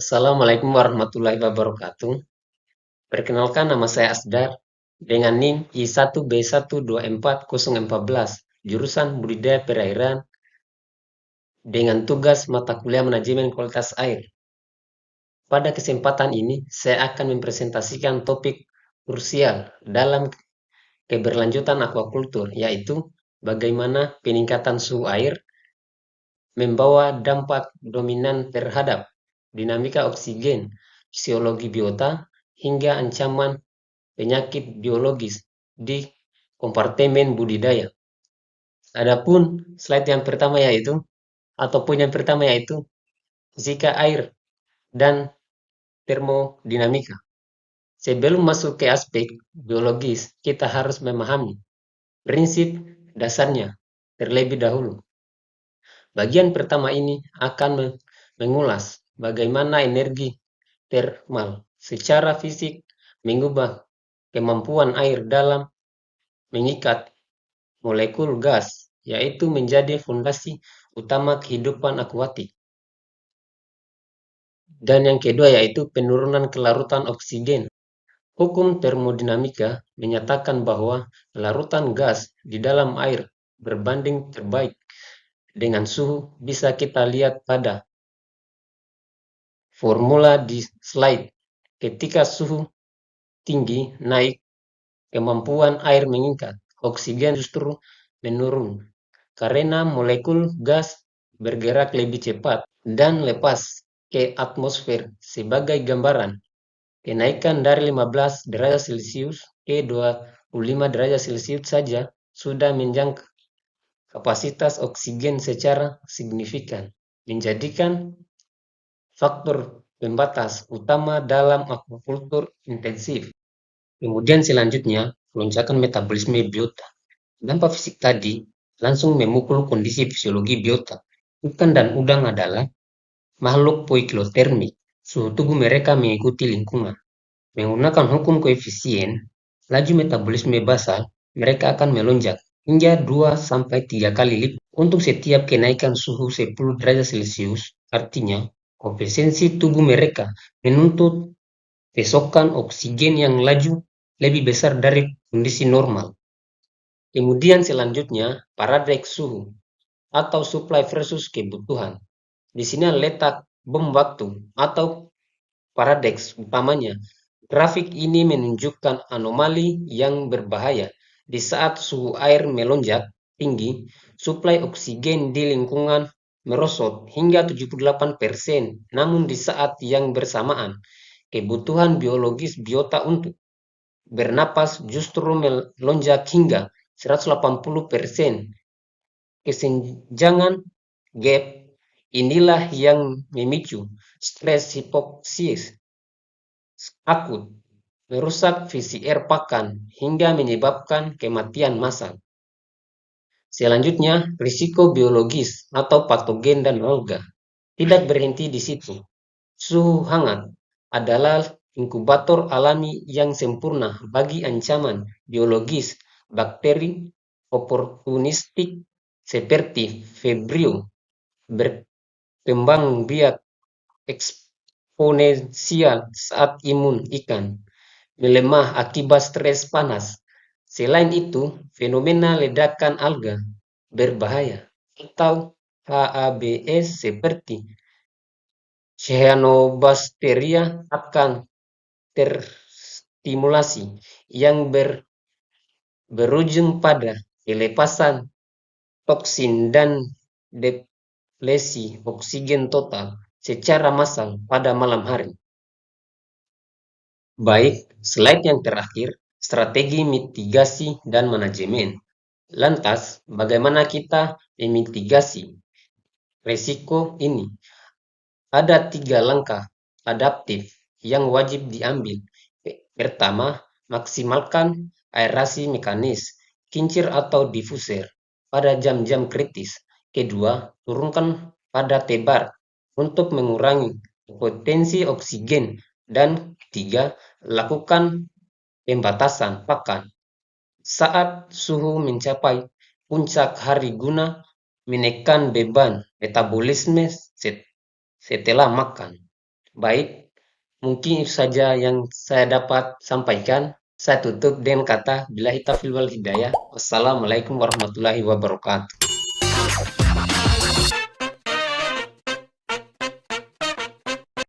Assalamualaikum warahmatullahi wabarakatuh. Perkenalkan, nama saya Asdar dengan NIM I1B124014, jurusan Budidaya Perairan dengan tugas mata kuliah Manajemen Kualitas Air. Pada kesempatan ini, saya akan mempresentasikan topik krusial dalam keberlanjutan aquaculture, yaitu bagaimana peningkatan suhu air membawa dampak dominan terhadap dinamika oksigen, fisiologi biota, hingga ancaman penyakit biologis di kompartemen budidaya. Adapun slide yang pertama yaitu fisika air dan termodinamika. Sebelum masuk ke aspek biologis, kita harus memahami prinsip dasarnya terlebih dahulu. Bagian pertama ini akan mengulas bagaimana energi termal secara fisik mengubah kemampuan air dalam mengikat molekul gas, yaitu menjadi fondasi utama kehidupan akuatik. Dan yang kedua yaitu penurunan kelarutan oksigen. Hukum termodinamika menyatakan bahwa kelarutan gas di dalam air berbanding terbaik dengan suhu bisa kita lihat pada formula di slide. Ketika suhu tinggi naik, kemampuan air mengikat oksigen justru menurun karena molekul gas bergerak lebih cepat dan lepas ke atmosfer. Sebagai gambaran, kenaikan dari 15 derajat Celcius ke 25 derajat Celcius saja sudah menjangkau kapasitas oksigen secara signifikan, menjadikan faktor pembatas utama dalam aquaculture intensif. Kemudian selanjutnya, lonjakan metabolisme biota. Dampak fisik tadi langsung memukul kondisi fisiologi biota. Ikan dan udang adalah makhluk poikilothermik. Suhu tubuh mereka mengikuti lingkungan. Menggunakan hukum koefisien, laju metabolisme basal mereka akan melonjak hingga 2-3 kali lipat untuk setiap kenaikan suhu 10 derajat Celcius. Artinya, koefisiensi tubuh mereka menuntut pasokan oksigen yang laju lebih besar dari kondisi normal. Kemudian selanjutnya, paradoks suhu atau supply versus kebutuhan. Di sini letak bom waktu atau paradoks utamanya. Grafik ini menunjukkan anomali yang berbahaya. Di saat suhu air melonjak tinggi, suplai oksigen di lingkungan merosot hingga 78%. Namun di saat yang bersamaan, kebutuhan biologis biota untuk bernapas justru melonjak hingga 180%. Kesenjangan gap inilah yang memicu stres hipoksis akut, merusak fisi air pakan, hingga menyebabkan kematian massal. Selanjutnya, risiko biologis atau patogen dan alga. Tidak berhenti di situ. Suhu hangat adalah inkubator alami yang sempurna bagi ancaman biologis bakteri oportunistik seperti Vibrio berkembang biak eksponensial saat imun ikan melemah akibat stres panas. Selain itu, fenomena ledakan alga berbahaya atau HABS seperti Cyanobacteria akan terstimulasi yang berujung pada pelepasan toksin dan deplesi oksigen total secara massal pada malam hari. Baik, slide yang terakhir, strategi mitigasi dan manajemen. Lantas, bagaimana kita memitigasi resiko ini? Ada 3 langkah adaptif yang wajib diambil. Pertama, maksimalkan aerasi mekanis, kincir atau diffuser pada jam-jam kritis. Kedua, turunkan pada tebar untuk mengurangi potensi oksigen. Dan ketiga, lakukan pembatasan pakan saat suhu mencapai puncak hari guna menekan beban metabolisme setelah makan. Baik, mungkin itu saja yang saya dapat sampaikan. Saya tutup dengan kata billahi taufiq wal hidayah. Wassalamualaikum warahmatullahi wabarakatuh.